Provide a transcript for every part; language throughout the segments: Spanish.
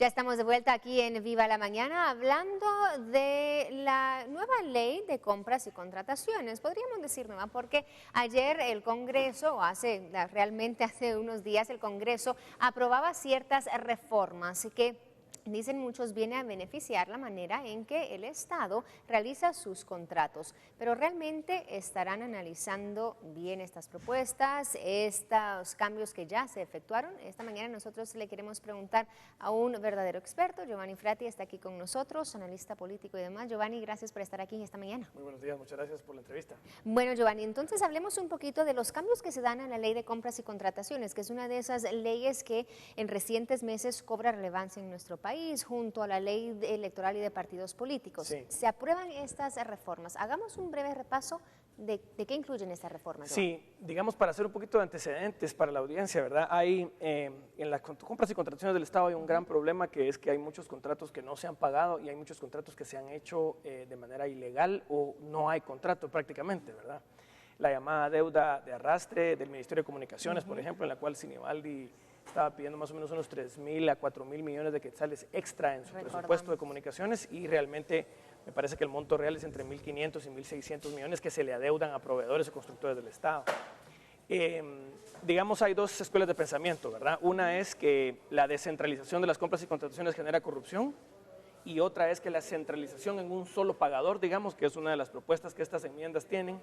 Ya estamos de vuelta aquí en Viva la Mañana hablando de la nueva ley de compras y contrataciones. Podríamos decir nueva porque ayer el Congreso, realmente hace unos días el Congreso aprobaba ciertas reformas que dicen muchos viene a beneficiar la manera en que el Estado realiza sus contratos, pero realmente estarán analizando bien estas propuestas, estos cambios que ya se efectuaron. Esta mañana nosotros le queremos preguntar a un verdadero experto. Giovanni Frati está aquí con nosotros, analista político y demás. Giovanni, gracias por estar aquí esta mañana. Muy buenos días, muchas gracias por la entrevista. Bueno, Giovanni, entonces hablemos un poquito de los cambios que se dan a la ley de compras y contrataciones, que es una de esas leyes que en recientes meses cobra relevancia en nuestro país, junto a la ley electoral y de partidos políticos. Sí. Se aprueban estas reformas. Hagamos un breve repaso de qué incluyen estas reformas. Sí, digamos, para hacer un poquito de antecedentes para la audiencia, ¿verdad? Hay, en las compras y contrataciones del Estado hay un gran problema, que es que hay muchos contratos que no se han pagado y hay muchos contratos que se han hecho de manera ilegal o no hay contrato prácticamente, ¿verdad? La llamada deuda de arrastre del Ministerio de Comunicaciones, por ejemplo, en la cual Sinibaldi estaba pidiendo más o menos unos 3.000 a 4.000 millones de quetzales extra en su presupuesto de comunicaciones, y realmente me parece que el monto real es entre 1.500 y 1.600 millones que se le adeudan a proveedores o constructores del Estado. Digamos, hay dos escuelas de pensamiento, ¿verdad? Una es que la descentralización de las compras y contrataciones genera corrupción, y otra es que la centralización en un solo pagador, digamos, que es una de las propuestas que estas enmiendas tienen,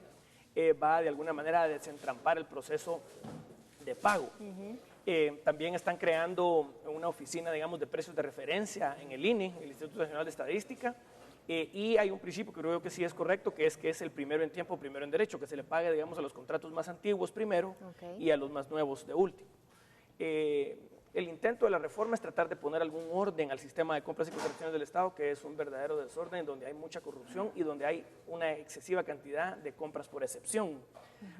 va de alguna manera a desentrampar el proceso de pago. También están creando una oficina, digamos, de precios de referencia en el INE, el Instituto Nacional de Estadística, y hay un principio que creo que sí es correcto, que es el primero en tiempo, primero en derecho, que se le pague, digamos, a los contratos más antiguos primero y a los más nuevos de último. El intento de la reforma es tratar de poner algún orden al sistema de compras y contrataciones del Estado, que es un verdadero desorden, donde hay mucha corrupción y donde hay una excesiva cantidad de compras por excepción.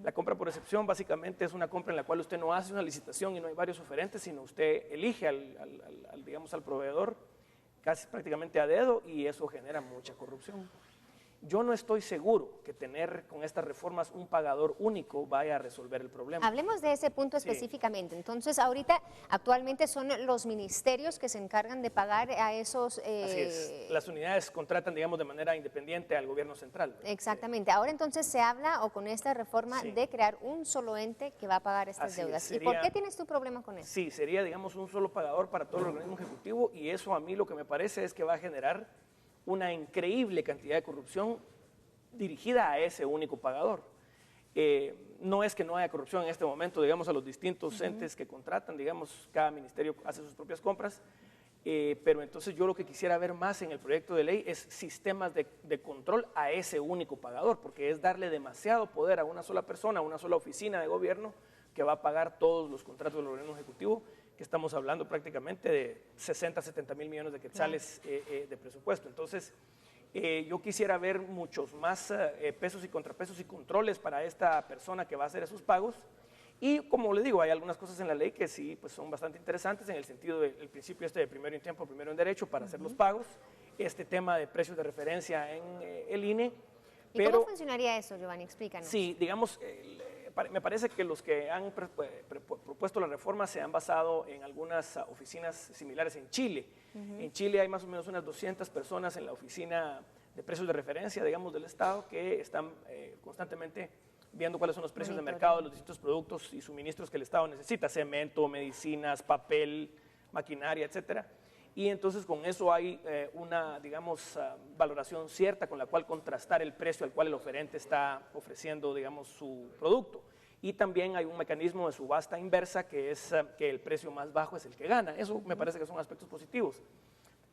La compra por excepción básicamente es una compra en la cual usted no hace una licitación y no hay varios oferentes, sino usted elige digamos, al proveedor casi prácticamente a dedo, y eso genera mucha corrupción. Yo no estoy seguro que tener con estas reformas un pagador único vaya a resolver el problema. Hablemos de ese punto específicamente. Entonces, ahorita, actualmente son los ministerios que se encargan de pagar a esos... Así es. Las unidades contratan, digamos, de manera independiente al gobierno central. Exactamente. Ahora entonces se habla, o con esta reforma, de crear un solo ente que va a pagar estas deudas. ¿Y por qué tienes tu problema con eso? Sí, sería, digamos, un solo pagador para todo el organismo ejecutivo, y eso a mí lo que me parece es que va a generar una increíble cantidad de corrupción dirigida a ese único pagador. No es que no haya corrupción en este momento, digamos, a los distintos entes que contratan, digamos, cada ministerio hace sus propias compras, pero entonces yo lo que quisiera ver más en el proyecto de ley es sistemas de control a ese único pagador, porque es darle demasiado poder a una sola persona, a una sola oficina de gobierno que va a pagar todos los contratos del organismo ejecutivo, que estamos hablando prácticamente de 60, 70 mil millones de quetzales de presupuesto. Entonces, yo quisiera ver muchos más pesos y contrapesos y controles para esta persona que va a hacer esos pagos. Y como le digo, hay algunas cosas en la ley que sí, pues, son bastante interesantes, en el sentido del principio de primero en tiempo, primero en derecho para hacer los pagos, este tema de precios de referencia en el INE. ¿Y cómo funcionaría eso, Giovanni? Explícanos. Sí, digamos, me parece que los que han propuesto la reforma se han basado en algunas oficinas similares en Chile. En Chile hay más o menos unas 200 personas en la oficina de precios de referencia, digamos, del Estado, que están constantemente viendo cuáles son los precios de mercado de los distintos productos y suministros que el Estado necesita: cemento, medicinas, papel, maquinaria, etcétera. Y entonces con eso hay una, digamos, valoración cierta con la cual contrastar el precio al cual el oferente está ofreciendo, digamos, su producto. Y también hay un mecanismo de subasta inversa, que es que el precio más bajo es el que gana. Eso me parece que son aspectos positivos.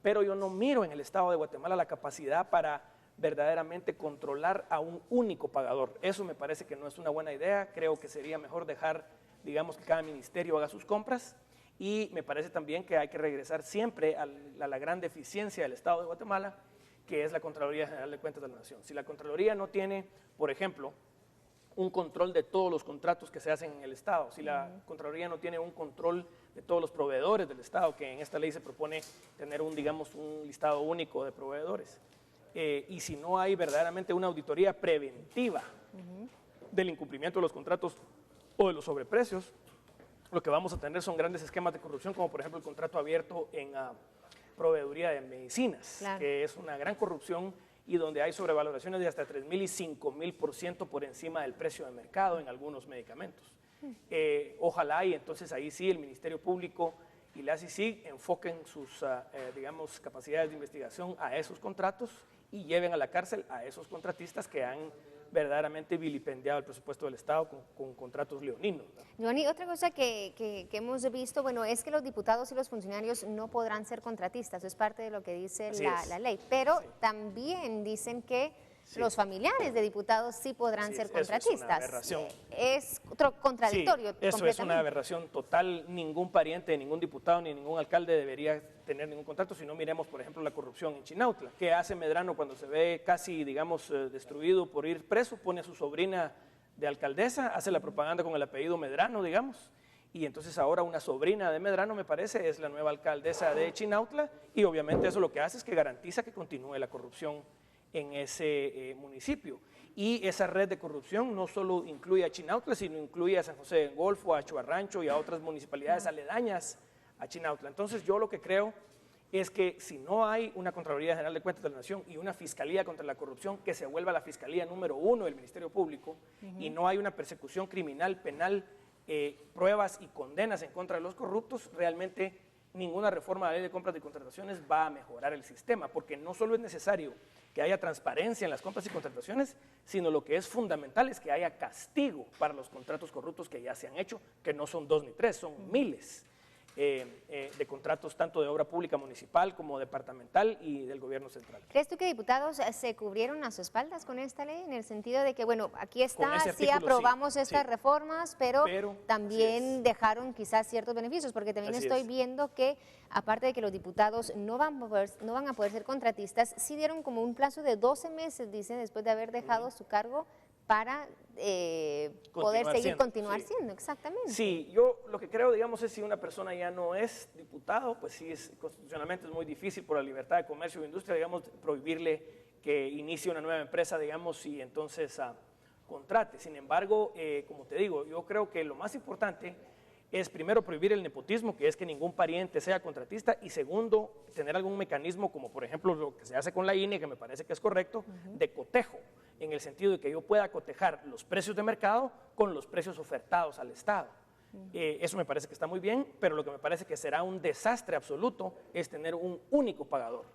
Pero yo no miro en el Estado de Guatemala la capacidad para verdaderamente controlar a un único pagador. Eso me parece que no es una buena idea. Creo que sería mejor dejar, digamos, que cada ministerio haga sus compras. Y me parece también que hay que regresar siempre a la gran deficiencia del Estado de Guatemala, que es la Contraloría General de Cuentas de la Nación. Si la Contraloría no tiene, por ejemplo, un control de todos los contratos que se hacen en el Estado, si la Contraloría no tiene un control de todos los proveedores del Estado, que en esta ley se propone tener digamos, un listado único de proveedores, y si no hay verdaderamente una auditoría preventiva del incumplimiento de los contratos o de los sobreprecios, lo que vamos a tener son grandes esquemas de corrupción, como por ejemplo el contrato abierto proveeduría de medicinas, Claro. que es una gran corrupción y donde hay sobrevaloraciones de hasta 3.000 y 5.000% por encima del precio de mercado en algunos medicamentos. Ojalá y entonces ahí sí el Ministerio Público y la CICIG enfoquen sus, digamos, capacidades de investigación a esos contratos y lleven a la cárcel a esos contratistas que han verdaderamente vilipendiado el presupuesto del Estado con contratos leoninos, ¿no? Johnny, otra cosa que hemos visto, bueno, es que los diputados y los funcionarios no podrán ser contratistas, es parte de lo que dice la ley, pero Sí. también dicen que Sí. los familiares de diputados sí podrán Sí, ser eso es una contratistas. aberración. Es contradictorio. Sí, eso es una completamente. aberración total. Ningún pariente de ningún diputado ni ningún alcalde debería tener ningún contrato. Si no, miremos, por ejemplo, la corrupción en Chinautla. ¿Qué hace Medrano cuando se ve casi, digamos, destruido por ir preso? Pone a su sobrina de alcaldesa, hace la propaganda con el apellido Medrano, digamos. Y entonces ahora una sobrina de Medrano, me parece, es la nueva alcaldesa de Chinautla. Y obviamente eso lo que hace es que garantiza que continúe la corrupción en ese municipio. Y esa red de corrupción no solo incluye a Chinautla, sino incluye a San José del Golfo, a Chuarrancho y a otras municipalidades aledañas a Chinautla. Entonces yo lo que creo es que si no hay una Contraloría General de Cuentas de la Nación y una Fiscalía contra la Corrupción que se vuelva la Fiscalía número 1 del Ministerio Público, y no hay una persecución criminal, penal, pruebas y condenas en contra de los corruptos, realmente ninguna reforma de la ley de compras y contrataciones va a mejorar el sistema, porque no solo es necesario que haya transparencia en las compras y contrataciones, sino lo que es fundamental es que haya castigo para los contratos corruptos que ya se han hecho, que no son 2 ni 3, son miles de contratos tanto de obra pública municipal como departamental y del gobierno central. ¿Crees tú que diputados se cubrieron a sus espaldas con esta ley? En el sentido de que, bueno, aquí está, ese sí artículo, aprobamos sí, estas sí. reformas, pero Así también es. dejaron quizás ciertos beneficios, porque también Así estoy es. viendo que, aparte de que los diputados no van a poder ser contratistas, sí dieron como un plazo de 12 meses, dicen, después de haber dejado su cargo para poder continuar sí. siendo, exactamente. Sí, yo lo que creo, digamos, es si una persona ya no es diputado, pues sí, constitucionalmente es muy difícil por la libertad de comercio e industria, digamos, prohibirle que inicie una nueva empresa, digamos, y entonces contrate. Sin embargo, como te digo, yo creo que lo más importante es primero prohibir el nepotismo, que es que ningún pariente sea contratista, y segundo, tener algún mecanismo, como por ejemplo lo que se hace con la INE, que me parece que es correcto, de cotejo, en el sentido de que yo pueda cotejar los precios de mercado con los precios ofertados al Estado. Eso me parece que está muy bien, pero lo que me parece que será un desastre absoluto es tener un único pagador.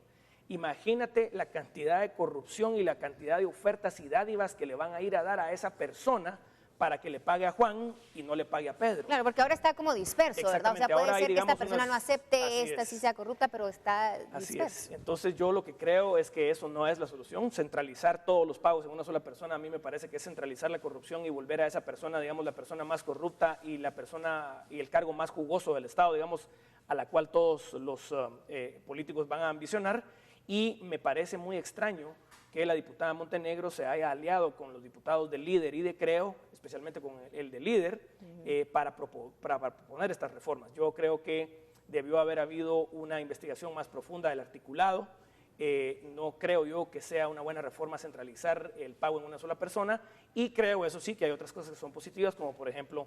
Imagínate la cantidad de corrupción y la cantidad de ofertas y dádivas que le van a ir a dar a esa persona para que le pague a Juan y no le pague a Pedro. Claro, porque ahora está como disperso, ¿verdad? O sea, Exactamente, puede ahora hay, ser que esta digamos, persona no unas- acepte, así esta es. sí sea corrupta, pero está Así disperso. es. Entonces yo lo que creo es que eso no es la solución. Centralizar todos los pagos en una sola persona a mí me parece que es centralizar la corrupción y volver a esa persona, digamos, la persona más corrupta y la persona y el cargo más jugoso del Estado, digamos, a la cual todos los políticos van a ambicionar. Y me parece muy extraño que la diputada Montenegro se haya aliado con los diputados del Líder y de Creo, especialmente con el de Líder, para proponer estas reformas. Yo creo que debió haber habido una investigación más profunda del articulado. No creo yo que sea una buena reforma centralizar el pago en una sola persona, y creo, eso sí, que hay otras cosas que son positivas, como por ejemplo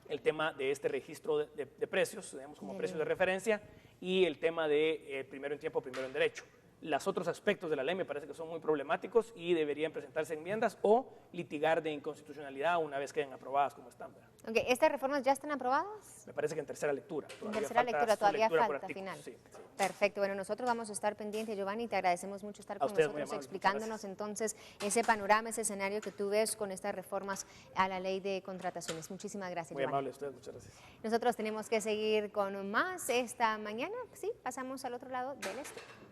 el tema de este registro de precios, digamos, como precios de referencia, y el tema de primero en tiempo, primero en derecho. Los otros aspectos de la ley me parece que son muy problemáticos y deberían presentarse enmiendas o litigar de inconstitucionalidad una vez queden aprobadas como están, ¿verdad? Ok, ¿estas reformas ya están aprobadas? Me parece que en tercera lectura. En tercera lectura, su todavía lectura por falta artículos, final. sí, sí. Perfecto, bueno, nosotros vamos a estar pendientes, Giovanni, te agradecemos mucho estar con ustedes, muy nosotros amables, explicándonos muchas entonces ese panorama, ese escenario que tú ves con estas reformas a la ley de contrataciones. Muchísimas gracias, Muy Giovanni. amable ustedes, muchas gracias. Nosotros tenemos que seguir con más esta mañana, sí, pasamos al otro lado del estudio.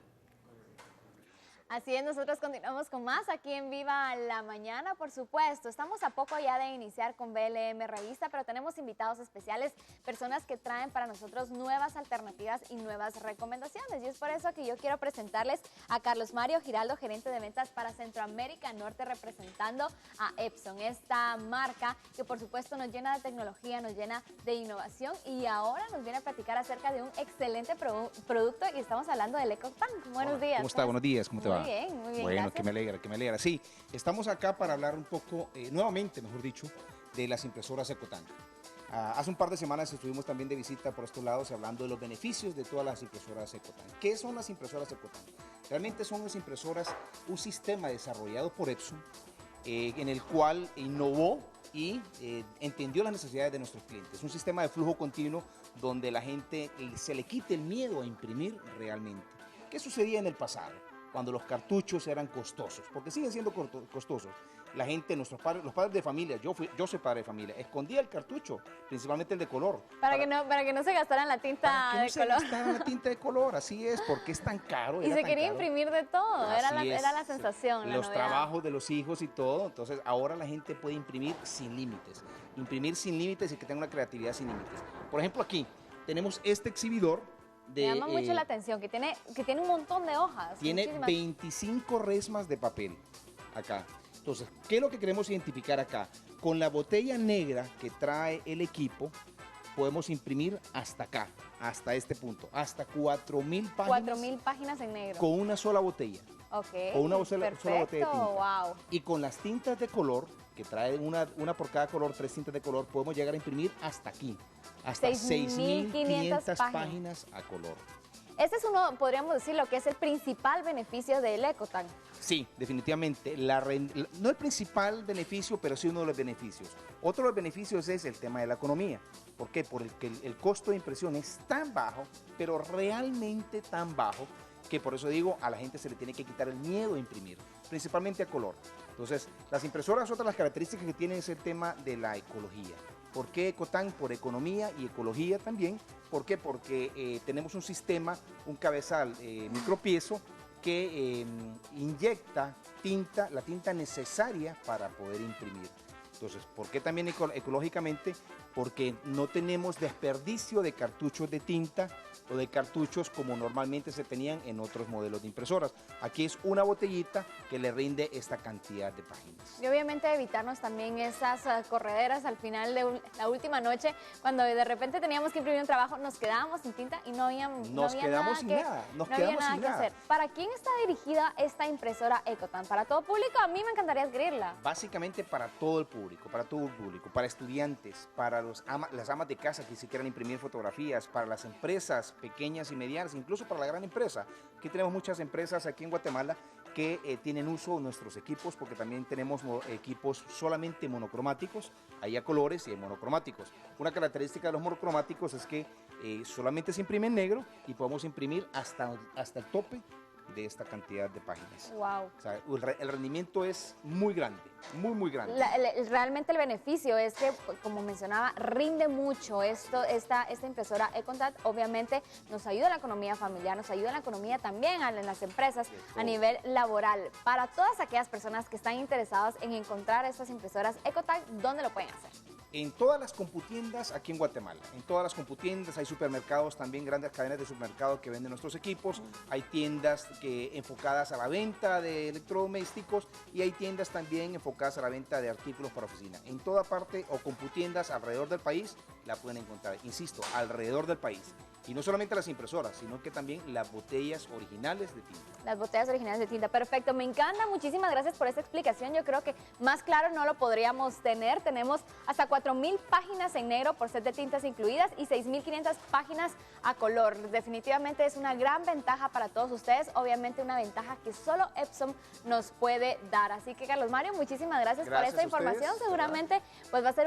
Así es, nosotros continuamos con más aquí en Viva la Mañana, por supuesto. Estamos a poco ya de iniciar con BLM Revista, pero tenemos invitados especiales, personas que traen para nosotros nuevas alternativas y nuevas recomendaciones. Y es por eso que yo quiero presentarles a Carlos Mario Giraldo, gerente de ventas para Centroamérica Norte, representando a Epson, esta marca que por supuesto nos llena de tecnología, nos llena de innovación, y ahora nos viene a platicar acerca de un excelente producto, y estamos hablando del EcoTank. Buenos días. ¿Cómo está? Buenos días, ¿cómo te va? Muy bien, Bueno, gracias. que me alegra, que me alegra. Sí, estamos acá para hablar un poco, nuevamente, mejor dicho, de las impresoras EcoTank. Hace un par de semanas estuvimos también de visita por estos lados hablando de los beneficios de todas las impresoras Ecotan. ¿Qué son las impresoras Ecotan? Realmente son las impresoras, un sistema desarrollado por Epson, en el cual innovó y entendió las necesidades de nuestros clientes. Un sistema de flujo continuo donde la gente se le quite el miedo a imprimir realmente. ¿Qué sucedía en el pasado? Cuando los cartuchos eran costosos, porque siguen siendo costosos. La gente, nuestros padres, los padres de familia, yo soy padre de familia, escondía el cartucho, principalmente el de color. Para que no se gastaran la tinta de color. Se gastaran la tinta de color, así es, porque es tan caro. Y se quería imprimir de todo, era la sensación, la los novedad. trabajos de los hijos y todo, entonces ahora la gente puede imprimir sin límites. Imprimir sin límites y que tenga una creatividad sin límites. Por ejemplo, aquí tenemos este exhibidor. Me llama mucho la atención, que tiene un montón de hojas. Tiene 25 resmas de papel acá. Entonces, ¿qué es lo que queremos identificar acá? Con la botella negra que trae el equipo, podemos imprimir hasta acá, hasta este punto, hasta 4.000 páginas. 4.000 páginas en negro. Con una sola botella. Ok, Con una sola botella de tinta. Wow. Y con las tintas de color, que trae una por cada color, 3 tintas de color, podemos llegar a imprimir hasta aquí. Hasta 6.500 páginas a color. Este es uno, podríamos decir, lo que es el principal beneficio del Ecotan. Sí, definitivamente. No el principal beneficio, pero sí uno de los beneficios. Otro de los beneficios es el tema de la economía. ¿Por qué? Porque el costo de impresión es tan bajo, pero realmente tan bajo, que por eso digo, a la gente se le tiene que quitar el miedo a imprimir, principalmente a color. Entonces, las impresoras, otra de las características que tienen es el tema de la ecología. ¿Por qué Ecotan? Por economía y ecología también. ¿Por qué? Porque tenemos un sistema, un cabezal micropiezo que inyecta tinta, la tinta necesaria para poder imprimir. Entonces, ¿por qué también ecológicamente? Porque no tenemos desperdicio de cartuchos de tinta o de cartuchos como normalmente se tenían en otros modelos de impresoras. Aquí es una botellita que le rinde esta cantidad de páginas. Y obviamente evitarnos también esas correderas al final de la última noche, cuando de repente teníamos que imprimir un trabajo, nos quedábamos sin tinta y no había nada que hacer. ¿Para quién está dirigida esta impresora Ecotan? ¿Para todo público? A mí me encantaría adquirirla. Básicamente para todo el público, para estudiantes, para las amas de casa que si quieran imprimir fotografías, para las empresas pequeñas y medianas, incluso para la gran empresa. Aquí tenemos muchas empresas aquí en Guatemala que tienen uso de nuestros equipos, porque también tenemos equipos solamente monocromáticos, hay a colores y hay monocromáticos. Una característica de los monocromáticos es que solamente se imprime en negro y podemos imprimir hasta el tope de esta cantidad de páginas. Wow. O sea, el rendimiento es muy grande, muy grande. Realmente el beneficio es que, como mencionaba, rinde mucho esta impresora Ecotan. Obviamente nos ayuda en la economía familiar, nos ayuda en la economía también en las empresas a nivel laboral. Para todas aquellas personas que están interesadas en encontrar estas impresoras Ecotan, ¿dónde lo pueden hacer? En todas las computiendas aquí en Guatemala, en todas las computiendas hay supermercados, también grandes cadenas de supermercados que venden nuestros equipos, hay tiendas enfocadas a la venta de electrodomésticos y hay tiendas también enfocadas a la venta de artículos para oficina. En toda parte o computiendas alrededor del país la pueden encontrar, insisto, alrededor del país. Y no solamente las impresoras, sino que también las botellas originales de tinta. Las botellas originales de tinta, perfecto, me encanta, muchísimas gracias por esta explicación. Yo creo que más claro no lo podríamos tener. Tenemos hasta 4.000 páginas en negro por set de tintas incluidas y 6.500 páginas a color. Definitivamente es una gran ventaja para todos ustedes, obviamente una ventaja que solo Epson nos puede dar. Así que, Carlos Mario, muchísimas gracias por esta información. Seguramente pues va a ser